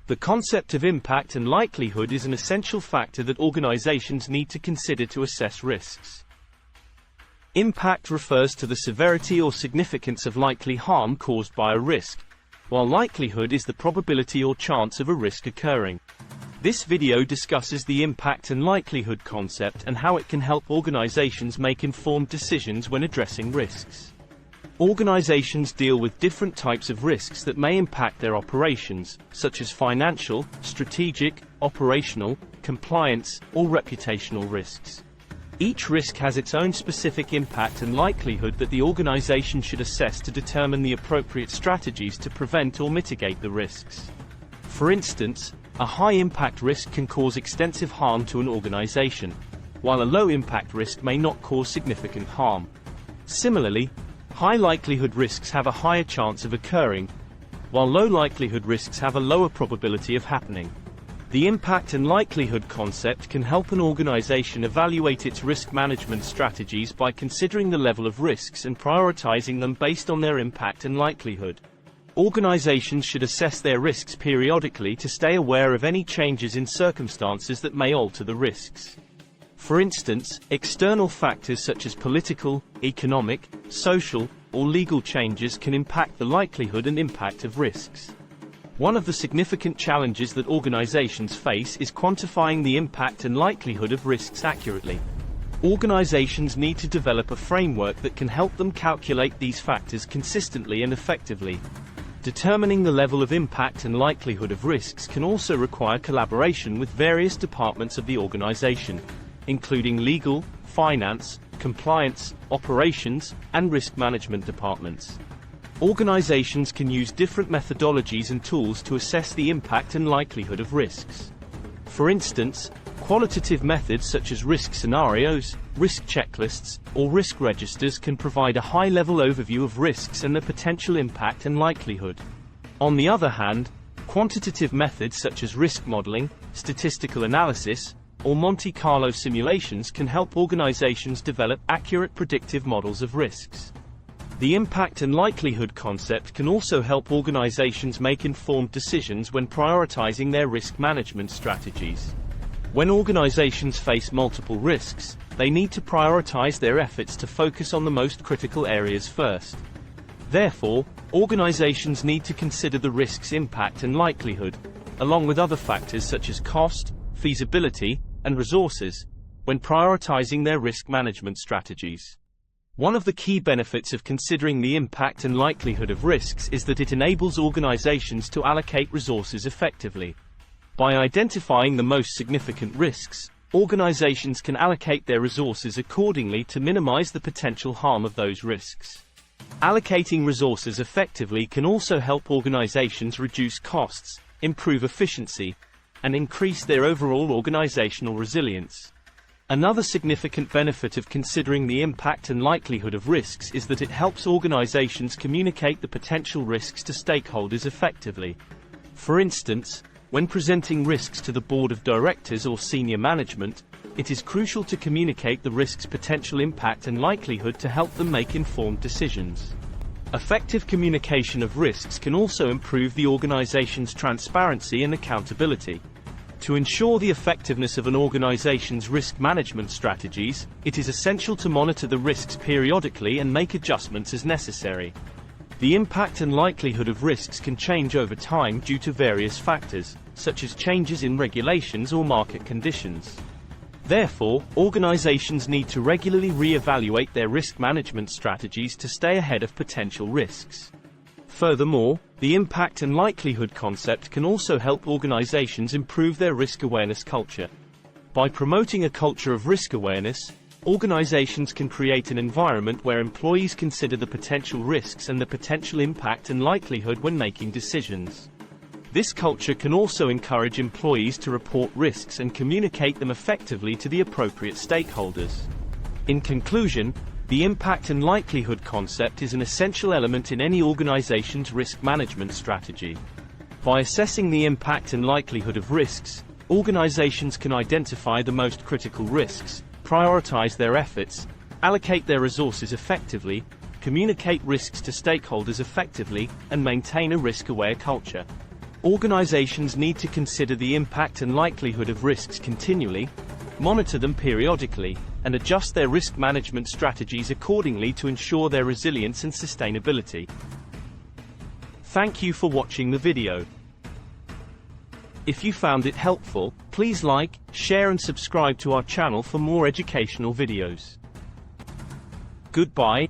The concept of impact and likelihood is an essential factor that organizations need to consider to assess risks. Impact refers to the severity or significance of likely harm caused by a risk, while likelihood is the probability or chance of a risk occurring. This video discusses the impact and likelihood concept and how it can help organizations make informed decisions when addressing risks. Organizations deal with different types of risks that may impact their operations, such as financial, strategic, operational, compliance, or reputational risks. Each risk has its own specific impact and likelihood that the organization should assess to determine the appropriate strategies to prevent or mitigate the risks. For instance, a high-impact risk can cause extensive harm to an organization, while a low-impact risk may not cause significant harm. Similarly, high-likelihood risks have a higher chance of occurring, while low-likelihood risks have a lower probability of happening. The impact and likelihood concept can help an organization evaluate its risk management strategies by considering the level of risks and prioritizing them based on their impact and likelihood. Organizations should assess their risks periodically to stay aware of any changes in circumstances that may alter the risks. For instance, external factors such as political, economic, social, or legal changes can impact the likelihood and impact of risks. One of the significant challenges that organizations face is quantifying the impact and likelihood of risks accurately. Organizations need to develop a framework that can help them calculate these factors consistently and effectively. Determining the level of impact and likelihood of risks can also require collaboration with various departments of the organization, including legal, finance, compliance, operations, and risk management departments. Organizations can use different methodologies and tools to assess the impact and likelihood of risks. For instance, qualitative methods such as risk scenarios, risk checklists, or risk registers can provide a high-level overview of risks and their potential impact and likelihood. On the other hand, quantitative methods such as risk modeling, statistical analysis, or Monte Carlo simulations can help organizations develop accurate predictive models of risks. The impact and likelihood concept can also help organizations make informed decisions when prioritizing their risk management strategies. When organizations face multiple risks, they need to prioritize their efforts to focus on the most critical areas first. Therefore, organizations need to consider the risk's impact and likelihood, along with other factors such as cost, feasibility, and resources, when prioritizing their risk management strategies. One of the key benefits of considering the impact and likelihood of risks is that it enables organizations to allocate resources effectively. By identifying the most significant risks, organizations can allocate their resources accordingly to minimize the potential harm of those risks. Allocating resources effectively can also help organizations reduce costs, improve efficiency, and increase their overall organizational resilience. Another significant benefit of considering the impact and likelihood of risks is that it helps organizations communicate the potential risks to stakeholders effectively. For instance, when presenting risks to the board of directors or senior management, it is crucial to communicate the risk's potential impact and likelihood to help them make informed decisions. Effective communication of risks can also improve the organization's transparency and accountability. To ensure the effectiveness of an organization's risk management strategies, it is essential to monitor the risks periodically and make adjustments as necessary. The impact and likelihood of risks can change over time due to various factors, such as changes in regulations or market conditions. Therefore, organizations need to regularly re-evaluate their risk management strategies to stay ahead of potential risks. Furthermore, the impact and likelihood concept can also help organizations improve their risk awareness culture. By promoting a culture of risk awareness, organizations can create an environment where employees consider the potential risks and the potential impact and likelihood when making decisions. This culture can also encourage employees to report risks and communicate them effectively to the appropriate stakeholders. In conclusion, the impact and likelihood concept is an essential element in any organization's risk management strategy. By assessing the impact and likelihood of risks, organizations can identify the most critical risks, prioritize their efforts, allocate their resources effectively, communicate risks to stakeholders effectively, and maintain a risk-aware culture. Organizations need to consider the impact and likelihood of risks continually, monitor them periodically, and adjust their risk management strategies accordingly to ensure their resilience and sustainability. Thank you for watching the video. If you found it helpful, please like, share and subscribe to our channel for more educational videos. Goodbye.